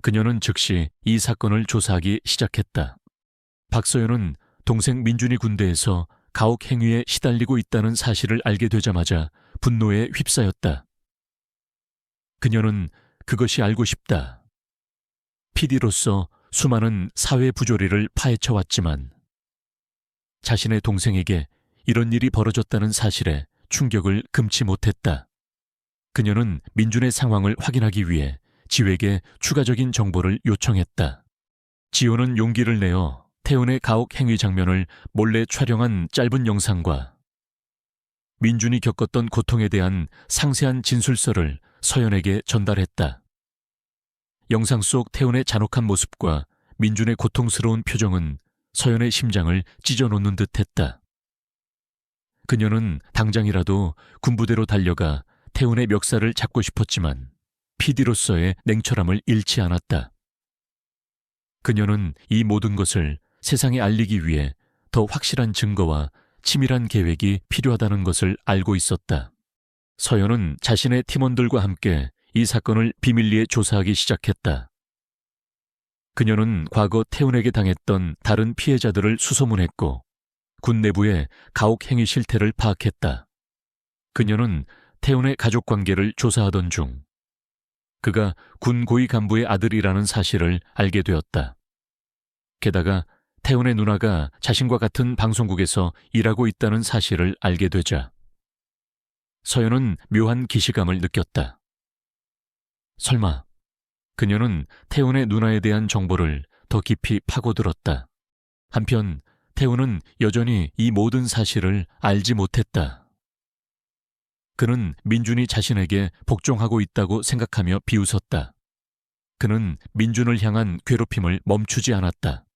그녀는 즉시 이 사건을 조사하기 시작했다. 박서연은 동생 민준이 군대에서 가혹 행위에 시달리고 있다는 사실을 알게 되자마자 분노에 휩싸였다. 그녀는 그것이 알고 싶다. PD로서 수많은 사회 부조리를 파헤쳐왔지만 자신의 동생에게 이런 일이 벌어졌다는 사실에 충격을 금치 못했다. 그녀는 민준의 상황을 확인하기 위해 지호에게 추가적인 정보를 요청했다. 지호는 용기를 내어 태훈의 가혹 행위 장면을 몰래 촬영한 짧은 영상과 민준이 겪었던 고통에 대한 상세한 진술서를 서연에게 전달했다. 영상 속 태훈의 잔혹한 모습과 민준의 고통스러운 표정은 서연의 심장을 찢어놓는 듯했다. 그녀는 당장이라도 군부대로 달려가 태훈의 멱살을 잡고 싶었지만 PD로서의 냉철함을 잃지 않았다. 그녀는 이 모든 것을 세상에 알리기 위해 더 확실한 증거와 치밀한 계획이 필요하다는 것을 알고 있었다. 서연은 자신의 팀원들과 함께 이 사건을 비밀리에 조사하기 시작했다. 그녀는 과거 태훈에게 당했던 다른 피해자들을 수소문했고 군 내부의 가혹 행위 실태를 파악했다. 그녀는 태훈의 가족 관계를 조사하던 중 그가 군 고위 간부의 아들이라는 사실을 알게 되었다. 게다가 태훈의 누나가 자신과 같은 방송국에서 일하고 있다는 사실을 알게 되자 서연은 묘한 기시감을 느꼈다. 설마 그녀는 태훈의 누나에 대한 정보를 더 깊이 파고들었다. 한편 태훈은 여전히 이 모든 사실을 알지 못했다. 그는 민준이 자신에게 복종하고 있다고 생각하며 비웃었다. 그는 민준을 향한 괴롭힘을 멈추지 않았다.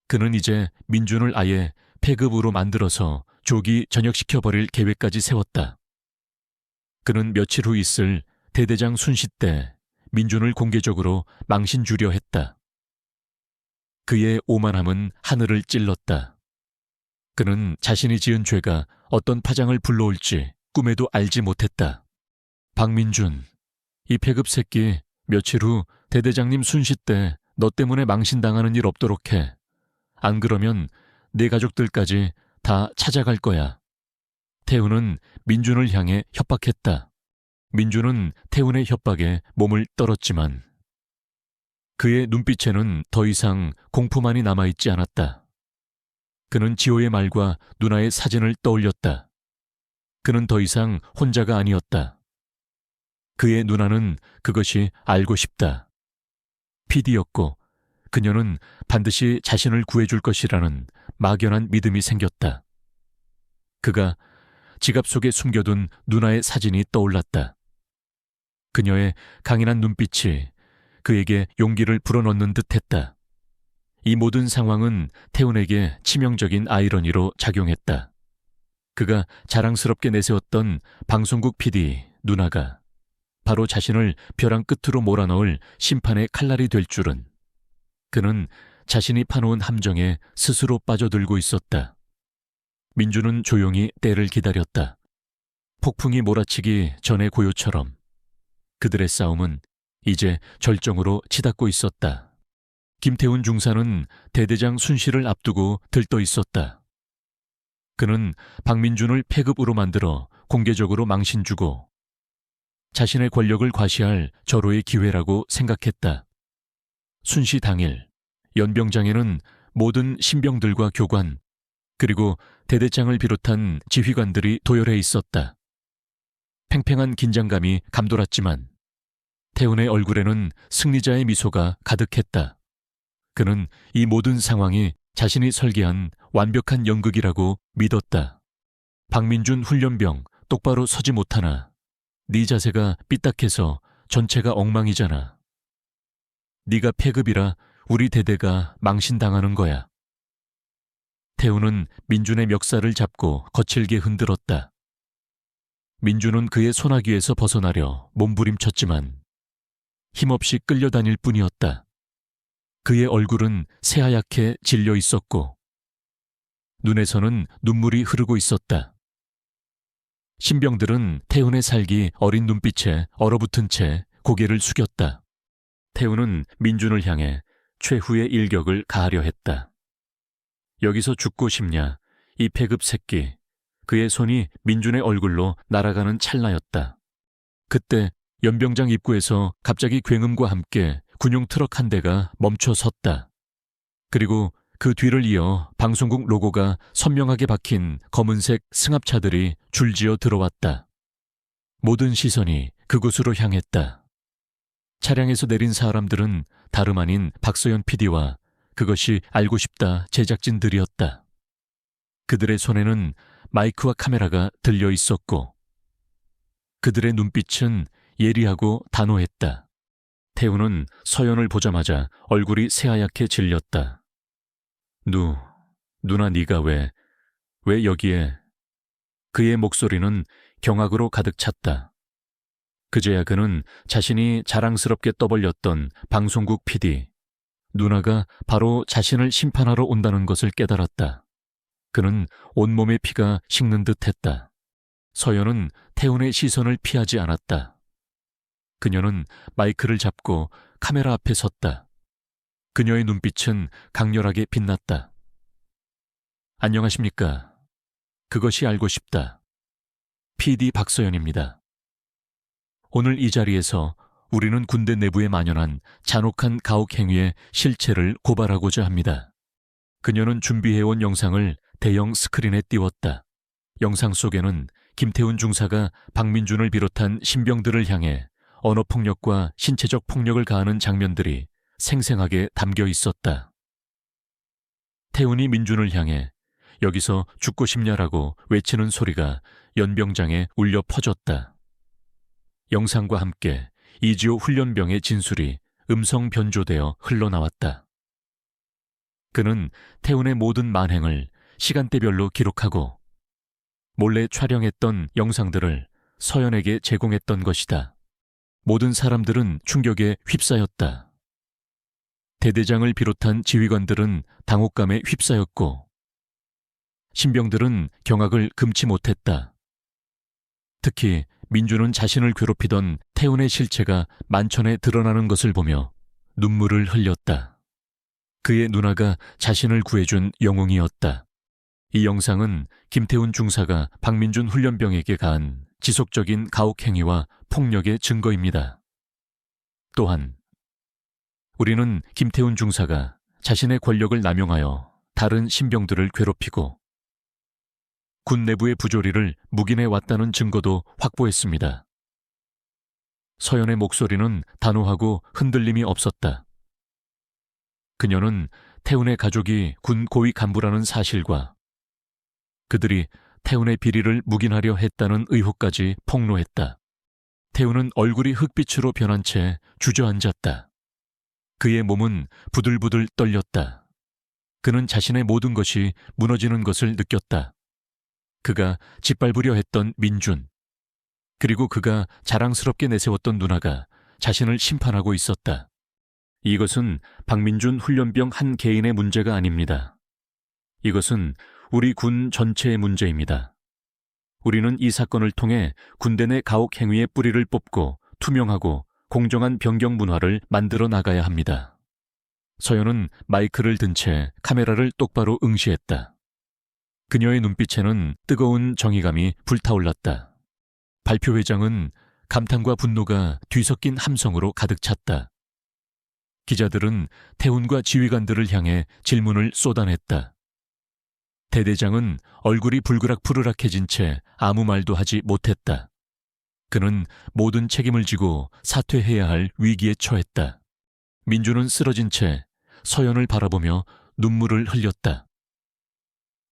그는 이제 민준을 아예 폐급으로 만들어서 조기 전역시켜버릴 계획까지 세웠다. 그는 며칠 후 있을 대대장 순시 때 민준을 공개적으로 망신 주려 했다. 그의 오만함은 하늘을 찔렀다. 그는 자신이 지은 죄가 어떤 파장을 불러올지 꿈에도 알지 못했다. 박민준, 이 폐급 새끼 며칠 후 대대장님 순시 때 너 때문에 망신당하는 일 없도록 해. 안 그러면 내 가족들까지 다 찾아갈 거야. 태훈은 민준을 향해 협박했다. 민준은 태훈의 협박에 몸을 떨었지만 그의 눈빛에는 더 이상 공포만이 남아있지 않았다. 그는 지호의 말과 누나의 사진을 떠올렸다. 그는 더 이상 혼자가 아니었다. 그의 누나는 그것이 알고 싶다. PD였고 그녀는 반드시 자신을 구해줄 것이라는 막연한 믿음이 생겼다. 그가 지갑 속에 숨겨둔 누나의 사진이 떠올랐다. 그녀의 강인한 눈빛이 그에게 용기를 불어넣는 듯했다. 이 모든 상황은 태훈에게 치명적인 아이러니로 작용했다. 그가 자랑스럽게 내세웠던 방송국 PD 누나가 바로 자신을 벼랑 끝으로 몰아넣을 심판의 칼날이 될 줄은 그는 자신이 파놓은 함정에 스스로 빠져들고 있었다. 민준은 조용히 때를 기다렸다. 폭풍이 몰아치기 전의 고요처럼 그들의 싸움은 이제 절정으로 치닫고 있었다. 김태훈 중사는 대대장 순시를 앞두고 들떠 있었다. 그는 박민준을 폐급으로 만들어 공개적으로 망신 주고 자신의 권력을 과시할 절호의 기회라고 생각했다. 순시 당일 연병장에는 모든 신병들과 교관 그리고 대대장을 비롯한 지휘관들이 도열해 있었다. 팽팽한 긴장감이 감돌았지만 태훈의 얼굴에는 승리자의 미소가 가득했다. 그는 이 모든 상황이 자신이 설계한 완벽한 연극이라고 믿었다. 박민준 훈련병 똑바로 서지 못하나 네 자세가 삐딱해서 전체가 엉망이잖아. 네가 폐급이라 우리 대대가 망신당하는 거야. 태훈은 민준의 멱살을 잡고 거칠게 흔들었다. 민준은 그의 소나기에서 벗어나려 몸부림쳤지만 힘없이 끌려다닐 뿐이었다. 그의 얼굴은 새하얗게 질려 있었고 눈에서는 눈물이 흐르고 있었다. 신병들은 태훈의 살기 어린 눈빛에 얼어붙은 채 고개를 숙였다. 태훈은 민준을 향해 최후의 일격을 가하려 했다. 여기서 죽고 싶냐, 이 폐급 새끼. 그의 손이 민준의 얼굴로 날아가는 찰나였다. 그때 연병장 입구에서 갑자기 굉음과 함께 군용 트럭 한 대가 멈춰 섰다. 그리고 그 뒤를 이어 방송국 로고가 선명하게 박힌 검은색 승합차들이 줄지어 들어왔다. 모든 시선이 그곳으로 향했다. 차량에서 내린 사람들은 다름 아닌 박서연 PD와 그것이 알고 싶다 제작진들이었다. 그들의 손에는 마이크와 카메라가 들려 있었고 그들의 눈빛은 예리하고 단호했다. 태우는 서연을 보자마자 얼굴이 새하얗게 질렸다. 누나 네가 왜 여기에? 그의 목소리는 경악으로 가득 찼다. 그제야 그는 자신이 자랑스럽게 떠벌렸던 방송국 PD, 누나가 바로 자신을 심판하러 온다는 것을 깨달았다. 그는 온몸의 피가 식는 듯 했다. 서연은 태훈의 시선을 피하지 않았다. 그녀는 마이크를 잡고 카메라 앞에 섰다. 그녀의 눈빛은 강렬하게 빛났다. 안녕하십니까. 그것이 알고 싶다. PD 박서연입니다. 오늘 이 자리에서 우리는 군대 내부에 만연한 잔혹한 가혹 행위의 실체를 고발하고자 합니다. 그녀는 준비해온 영상을 대형 스크린에 띄웠다. 영상 속에는 김태훈 중사가 박민준을 비롯한 신병들을 향해 언어폭력과 신체적 폭력을 가하는 장면들이 생생하게 담겨 있었다. 태훈이 민준을 향해 여기서 죽고 싶냐라고 외치는 소리가 연병장에 울려 퍼졌다. 영상과 함께 이지호 훈련병의 진술이 음성 변조되어 흘러나왔다. 그는 태훈의 모든 만행을 시간대별로 기록하고 몰래 촬영했던 영상들을 서연에게 제공했던 것이다. 모든 사람들은 충격에 휩싸였다. 대대장을 비롯한 지휘관들은 당혹감에 휩싸였고 신병들은 경악을 금치 못했다. 특히 민준은 자신을 괴롭히던 태훈의 실체가 만천에 드러나는 것을 보며 눈물을 흘렸다. 그의 누나가 자신을 구해준 영웅이었다. 이 영상은 김태훈 중사가 박민준 훈련병에게 가한 지속적인 가혹 행위와 폭력의 증거입니다. 또한 우리는 김태훈 중사가 자신의 권력을 남용하여 다른 신병들을 괴롭히고 군 내부의 부조리를 묵인해 왔다는 증거도 확보했습니다. 서연의 목소리는 단호하고 흔들림이 없었다. 그녀는 태훈의 가족이 군 고위 간부라는 사실과 그들이 태훈의 비리를 묵인하려 했다는 의혹까지 폭로했다. 태훈은 얼굴이 흙빛으로 변한 채 주저앉았다. 그의 몸은 부들부들 떨렸다. 그는 자신의 모든 것이 무너지는 것을 느꼈다. 그가 짓밟으려 했던 민준, 그리고 그가 자랑스럽게 내세웠던 누나가 자신을 심판하고 있었다. 이것은 박민준 훈련병 한 개인의 문제가 아닙니다. 이것은 우리 군 전체의 문제입니다. 우리는 이 사건을 통해 군대 내 가혹 행위의 뿌리를 뽑고 투명하고 공정한 병경 문화를 만들어 나가야 합니다. 서연은 마이크를 든 채 카메라를 똑바로 응시했다. 그녀의 눈빛에는 뜨거운 정의감이 불타올랐다. 발표회장은 감탄과 분노가 뒤섞인 함성으로 가득 찼다. 기자들은 태훈과 지휘관들을 향해 질문을 쏟아냈다. 대대장은 얼굴이 불그락푸르락해진 채 아무 말도 하지 못했다. 그는 모든 책임을 지고 사퇴해야 할 위기에 처했다. 민준은 쓰러진 채 서연을 바라보며 눈물을 흘렸다.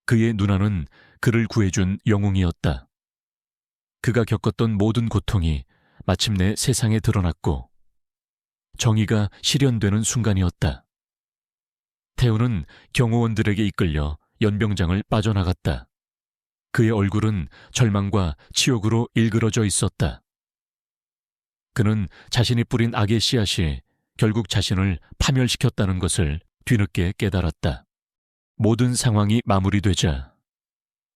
그의 누나는 그를 구해준 영웅이었다. 그가 겪었던 모든 고통이 마침내 세상에 드러났고 정의가 실현되는 순간이었다. 태훈은 경호원들에게 이끌려 연병장을 빠져나갔다. 그의 얼굴은 절망과 치욕으로 일그러져 있었다. 그는 자신이 뿌린 악의 씨앗이 결국 자신을 파멸시켰다는 것을 뒤늦게 깨달았다. 모든 상황이 마무리되자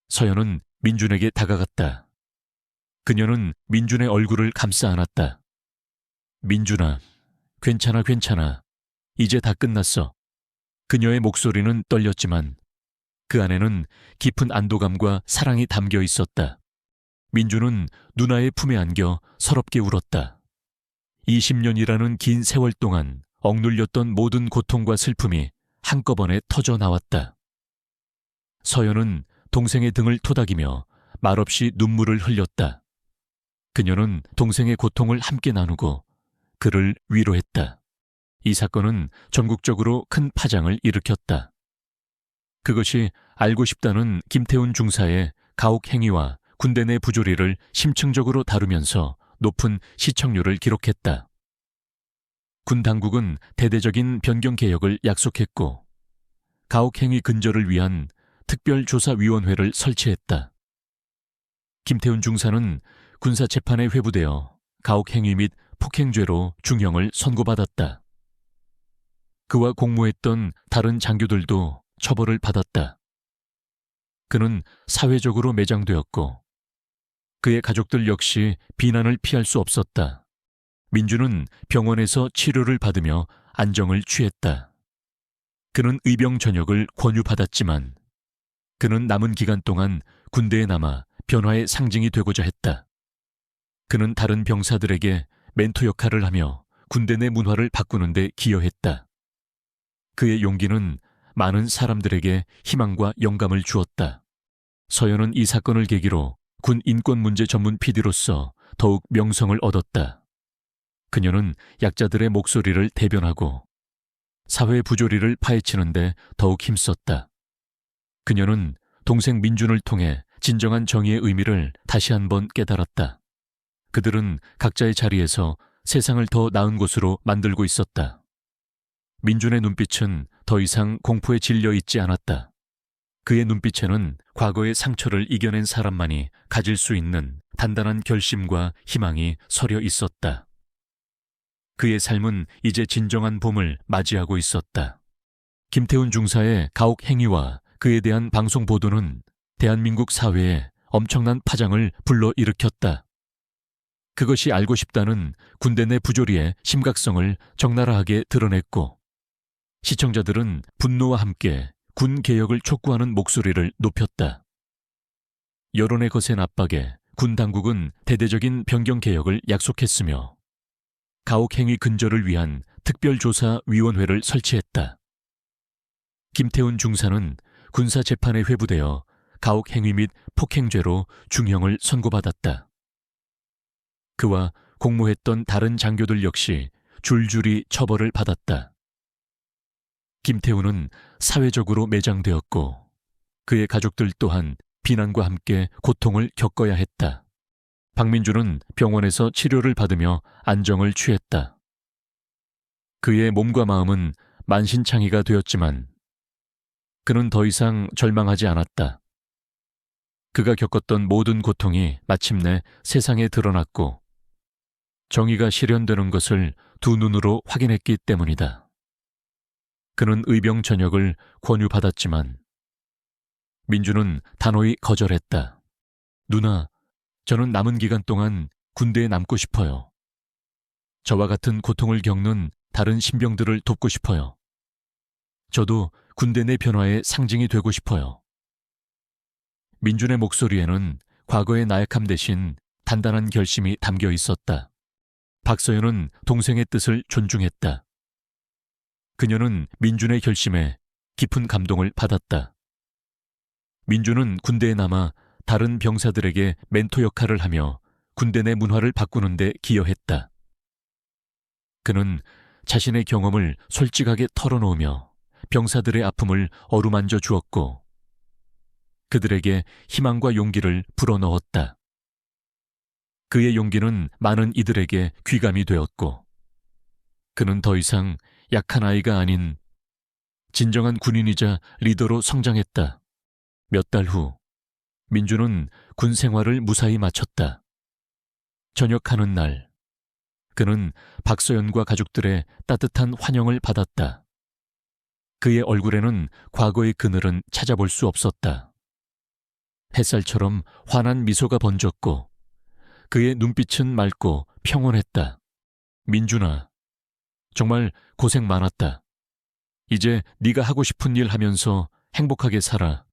서연은 민준에게 다가갔다. 그녀는 민준의 얼굴을 감싸 안았다. 민준아, 괜찮아. 이제 다 끝났어. 그녀의 목소리는 떨렸지만 그 안에는 깊은 안도감과 사랑이 담겨 있었다. 민준은 누나의 품에 안겨 서럽게 울었다. 20년이라는 긴 세월 동안 억눌렸던 모든 고통과 슬픔이 한꺼번에 터져 나왔다. 서연은 동생의 등을 토닥이며 말없이 눈물을 흘렸다. 그녀는 동생의 고통을 함께 나누고 그를 위로했다. 이 사건은 전국적으로 큰 파장을 일으켰다. 그것이 알고 싶다는 김태훈 중사의 가혹 행위와 군대 내 부조리를 심층적으로 다루면서 높은 시청률을 기록했다. 군 당국은 대대적인 변경 개혁을 약속했고 가혹 행위 근절을 위한 특별조사위원회를 설치했다. 김태훈 중사는 군사재판에 회부되어 가혹 행위 및 폭행죄로 중형을 선고받았다. 그와 공모했던 다른 장교들도 처벌을 받았다. 그는 사회적으로 매장되었고 그의 가족들 역시 비난을 피할 수 없었다. 민주는 병원에서 치료를 받으며 안정을 취했다. 그는 의병 전역을 권유받았지만 그는 남은 기간 동안 군대에 남아 변화의 상징이 되고자 했다. 그는 다른 병사들에게 멘토 역할을 하며 군대 내 문화를 바꾸는 데 기여했다. 그의 용기는 많은 사람들에게 희망과 영감을 주었다. 서연은 이 사건을 계기로 군 인권 문제 전문 PD로서 더욱 명성을 얻었다. 그녀는 약자들의 목소리를 대변하고 사회 부조리를 파헤치는 데 더욱 힘썼다. 그녀는 동생 민준을 통해 진정한 정의의 의미를 다시 한번 깨달았다. 그들은 각자의 자리에서 세상을 더 나은 곳으로 만들고 있었다. 민준의 눈빛은 더 이상 공포에 질려 있지 않았다. 그의 눈빛에는 과거의 상처를 이겨낸 사람만이 가질 수 있는 단단한 결심과 희망이 서려 있었다. 그의 삶은 이제 진정한 봄을 맞이하고 있었다. 김태훈 중사의 가혹 행위와 그에 대한 방송 보도는 대한민국 사회에 엄청난 파장을 불러일으켰다. 그것이 알고 싶다는 군대 내 부조리의 심각성을 적나라하게 드러냈고 시청자들은 분노와 함께 군 개혁을 촉구하는 목소리를 높였다. 여론의 거센 압박에 군 당국은 대대적인 변경 개혁을 약속했으며 가혹 행위 근절을 위한 특별조사위원회를 설치했다. 김태훈 중사는 군사재판에 회부되어 가혹 행위 및 폭행죄로 중형을 선고받았다. 그와 공모했던 다른 장교들 역시 줄줄이 처벌을 받았다. 김태훈은 사회적으로 매장되었고 그의 가족들 또한 비난과 함께 고통을 겪어야 했다. 박민주는 병원에서 치료를 받으며 안정을 취했다. 그의 몸과 마음은 만신창이가 되었지만 그는 더 이상 절망하지 않았다. 그가 겪었던 모든 고통이 마침내 세상에 드러났고 정의가 실현되는 것을 두 눈으로 확인했기 때문이다. 그는 의병 전역을 권유받았지만 민주는 단호히 거절했다. 누나, 저는 남은 기간 동안 군대에 남고 싶어요. 저와 같은 고통을 겪는 다른 신병들을 돕고 싶어요. 저도 군대 내 변화의 상징이 되고 싶어요. 민준의 목소리에는 과거의 나약함 대신 단단한 결심이 담겨 있었다. 박서연은 동생의 뜻을 존중했다. 그녀는 민준의 결심에 깊은 감동을 받았다. 민준은 군대에 남아 다른 병사들에게 멘토 역할을 하며 군대 내 문화를 바꾸는 데 기여했다. 그는 자신의 경험을 솔직하게 털어놓으며 병사들의 아픔을 어루만져 주었고 그들에게 희망과 용기를 불어넣었다. 그의 용기는 많은 이들에게 귀감이 되었고 그는 더 이상 약한 아이가 아닌 진정한 군인이자 리더로 성장했다. 몇 달 후 민주는 군 생활을 무사히 마쳤다. 전역하는 날 그는 박서연과 가족들의 따뜻한 환영을 받았다. 그의 얼굴에는 과거의 그늘은 찾아볼 수 없었다. 햇살처럼 환한 미소가 번졌고 그의 눈빛은 맑고 평온했다. 민준아, 정말 고생 많았다. 이제 네가 하고 싶은 일 하면서 행복하게 살아.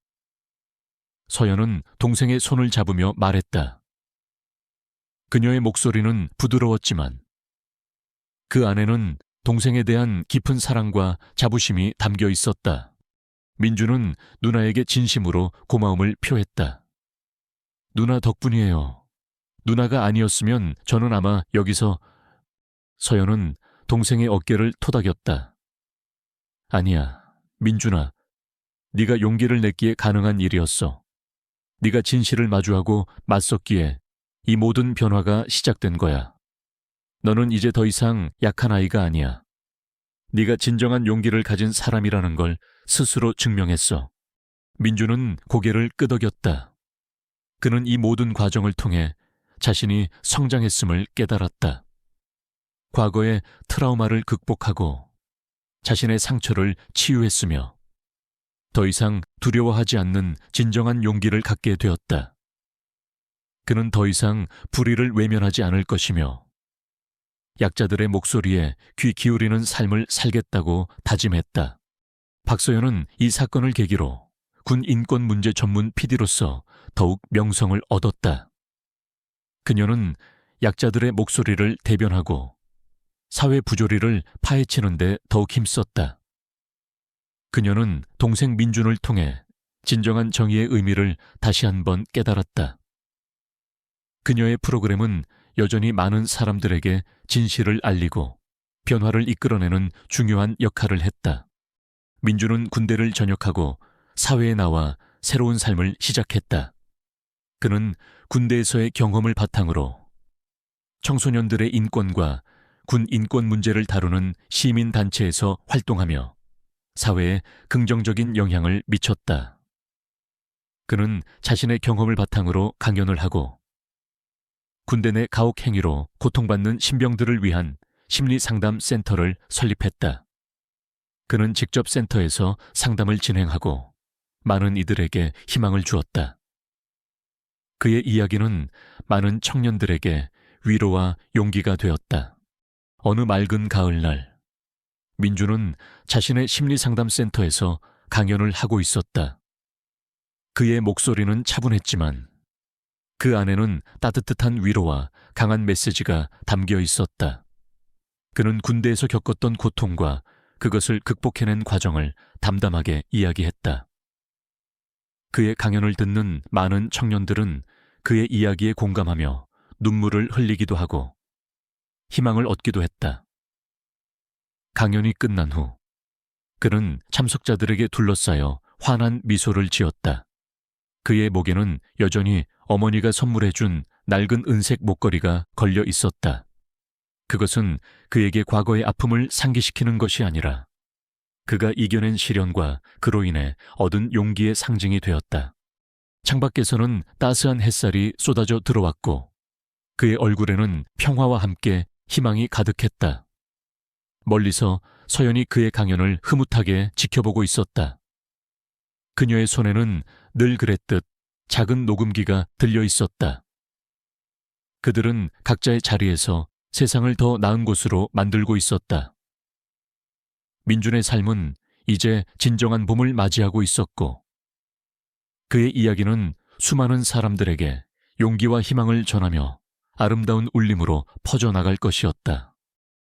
서연은 동생의 손을 잡으며 말했다. 그녀의 목소리는 부드러웠지만 그 안에는 동생에 대한 깊은 사랑과 자부심이 담겨 있었다. 민주는 누나에게 진심으로 고마움을 표했다. 누나 덕분이에요. 누나가 아니었으면 저는 아마 여기서... 서연은 동생의 어깨를 토닥였다. 아니야, 민준아. 네가 용기를 냈기에 가능한 일이었어. 네가 진실을 마주하고 맞섰기에 이 모든 변화가 시작된 거야. 너는 이제 더 이상 약한 아이가 아니야. 네가 진정한 용기를 가진 사람이라는 걸 스스로 증명했어. 민주는 고개를 끄덕였다. 그는 이 모든 과정을 통해 자신이 성장했음을 깨달았다. 과거의 트라우마를 극복하고 자신의 상처를 치유했으며 더 이상 두려워하지 않는 진정한 용기를 갖게 되었다. 그는 더 이상 불의를 외면하지 않을 것이며 약자들의 목소리에 귀 기울이는 삶을 살겠다고 다짐했다. 박서연은 이 사건을 계기로 군 인권 문제 전문 PD로서 더욱 명성을 얻었다. 그녀는 약자들의 목소리를 대변하고 사회 부조리를 파헤치는 데 더욱 힘썼다. 그녀는 동생 민준을 통해 진정한 정의의 의미를 다시 한번 깨달았다. 그녀의 프로그램은 여전히 많은 사람들에게 진실을 알리고 변화를 이끌어내는 중요한 역할을 했다. 민준은 군대를 전역하고 사회에 나와 새로운 삶을 시작했다. 그는 군대에서의 경험을 바탕으로 청소년들의 인권과 군 인권 문제를 다루는 시민단체에서 활동하며 사회에 긍정적인 영향을 미쳤다. 그는 자신의 경험을 바탕으로 강연을 하고 군대 내 가혹 행위로 고통받는 신병들을 위한 심리상담센터를 설립했다. 그는 직접 센터에서 상담을 진행하고 많은 이들에게 희망을 주었다. 그의 이야기는 많은 청년들에게 위로와 용기가 되었다. 어느 맑은 가을날, 민주는 자신의 심리상담센터에서 강연을 하고 있었다. 그의 목소리는 차분했지만 그 안에는 따뜻한 위로와 강한 메시지가 담겨 있었다. 그는 군대에서 겪었던 고통과 그것을 극복해낸 과정을 담담하게 이야기했다. 그의 강연을 듣는 많은 청년들은 그의 이야기에 공감하며 눈물을 흘리기도 하고 희망을 얻기도 했다. 강연이 끝난 후 그는 참석자들에게 둘러싸여 환한 미소를 지었다. 그의 목에는 여전히 어머니가 선물해준 낡은 은색 목걸이가 걸려 있었다. 그것은 그에게 과거의 아픔을 상기시키는 것이 아니라 그가 이겨낸 시련과 그로 인해 얻은 용기의 상징이 되었다. 창밖에서는 따스한 햇살이 쏟아져 들어왔고 그의 얼굴에는 평화와 함께 희망이 가득했다. 멀리서 서연이 그의 강연을 흐뭇하게 지켜보고 있었다. 그녀의 손에는 늘 그랬듯 작은 녹음기가 들려 있었다. 그들은 각자의 자리에서 세상을 더 나은 곳으로 만들고 있었다. 민준의 삶은 이제 진정한 봄을 맞이하고 있었고 그의 이야기는 수많은 사람들에게 용기와 희망을 전하며 아름다운 울림으로 퍼져나갈 것이었다.